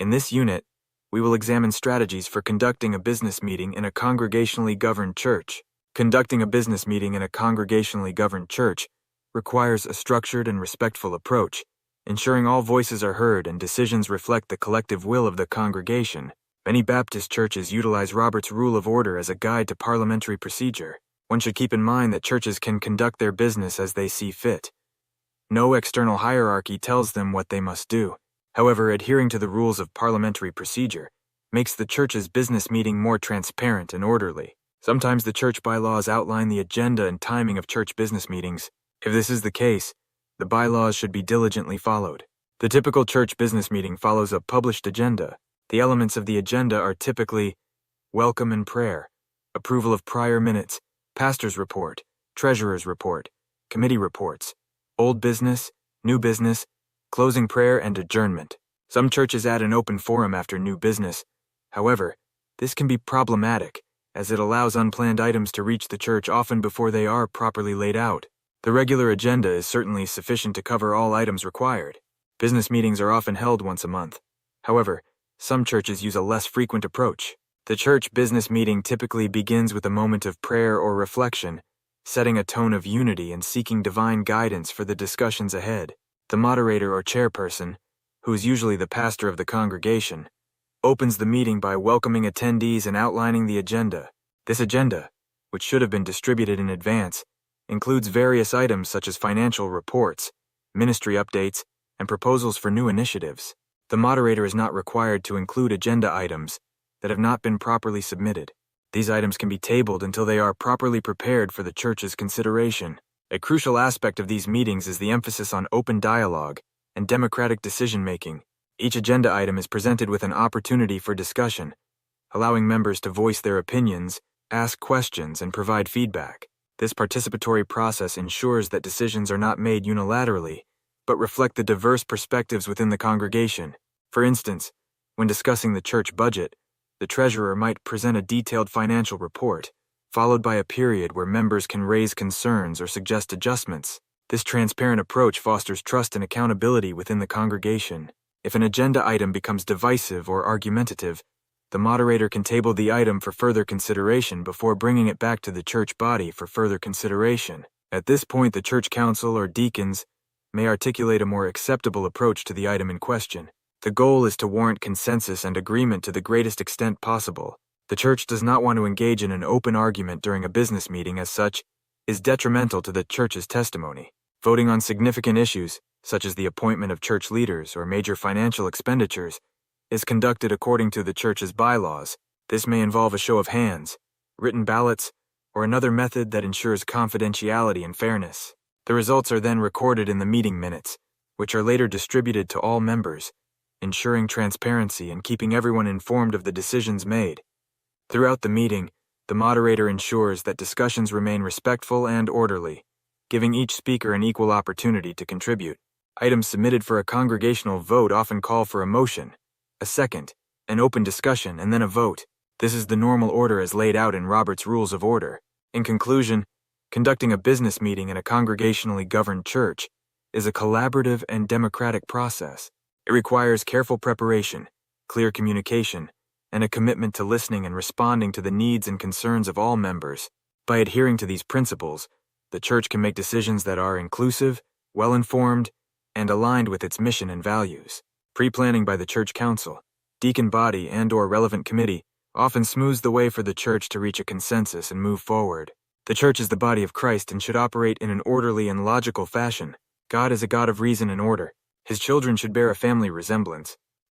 In this unit, we will examine strategies for conducting a business meeting in a congregationally governed church. Conducting a business meeting in a congregationally governed church requires a structured and respectful approach, ensuring all voices are heard and decisions reflect the collective will of the congregation. Many Baptist churches utilize Robert's Rule of Order as a guide to parliamentary procedure. One should keep in mind that churches can conduct their business as they see fit. No external hierarchy tells them what they must do. However, adhering to the rules of parliamentary procedure makes the church's business meeting more transparent and orderly. Sometimes the church bylaws outline the agenda and timing of church business meetings. If this is the case, the bylaws should be diligently followed. The typical church business meeting follows a published agenda. The elements of the agenda are typically welcome and prayer, approval of prior minutes, pastor's report, treasurer's report, committee reports, old business, new business, closing prayer, and adjournment. Some churches add an open forum after new business. However, this can be problematic, as it allows unplanned items to reach the church often before they are properly laid out. The regular agenda is certainly sufficient to cover all items required. Business meetings are often held once a month. However, some churches use a less frequent approach. The church business meeting typically begins with a moment of prayer or reflection, setting a tone of unity and seeking divine guidance for the discussions ahead. The moderator or chairperson, who is usually the pastor of the congregation, opens the meeting by welcoming attendees and outlining the agenda. This agenda, which should have been distributed in advance, includes various items such as financial reports, ministry updates, and proposals for new initiatives. The moderator is not required to include agenda items that have not been properly submitted. These items can be tabled until they are properly prepared for the church's consideration. A crucial aspect of these meetings is the emphasis on open dialogue and democratic decision-making. Each agenda item is presented with an opportunity for discussion, allowing members to voice their opinions, ask questions, and provide feedback. This participatory process ensures that decisions are not made unilaterally, but reflect the diverse perspectives within the congregation. For instance, when discussing the church budget, the treasurer might present a detailed financial report, followed by a period where members can raise concerns or suggest adjustments. This transparent approach fosters trust and accountability within the congregation. If an agenda item becomes divisive or argumentative, the moderator can table the item for further consideration before bringing it back to the church body for further consideration. At this point, the church council or deacons may articulate a more acceptable approach to the item in question. The goal is to warrant consensus and agreement to the greatest extent possible. The church does not want to engage in an open argument during a business meeting, as such is detrimental to the church's testimony. Voting on significant issues, such as the appointment of church leaders or major financial expenditures, is conducted according to the church's bylaws. This may involve a show of hands, written ballots, or another method that ensures confidentiality and fairness. The results are then recorded in the meeting minutes, which are later distributed to all members, ensuring transparency and keeping everyone informed of the decisions made. Throughout the meeting, the moderator ensures that discussions remain respectful and orderly, giving each speaker an equal opportunity to contribute. Items submitted for a congregational vote often call for a motion, a second, an open discussion, and then a vote. This is the normal order as laid out in Robert's Rules of Order. In conclusion, conducting a business meeting in a congregationally governed church is a collaborative and democratic process. It requires careful preparation, clear communication, and a commitment to listening and responding to the needs and concerns of all members. By adhering to these principles, the church can make decisions that are inclusive, well-informed, and aligned with its mission and values. Pre-planning by the church council, deacon body, and/or relevant committee often smooths the way for the church to reach a consensus and move forward. The church is the body of Christ and should operate in an orderly and logical fashion. God is a God of reason and order. His children should bear a family resemblance.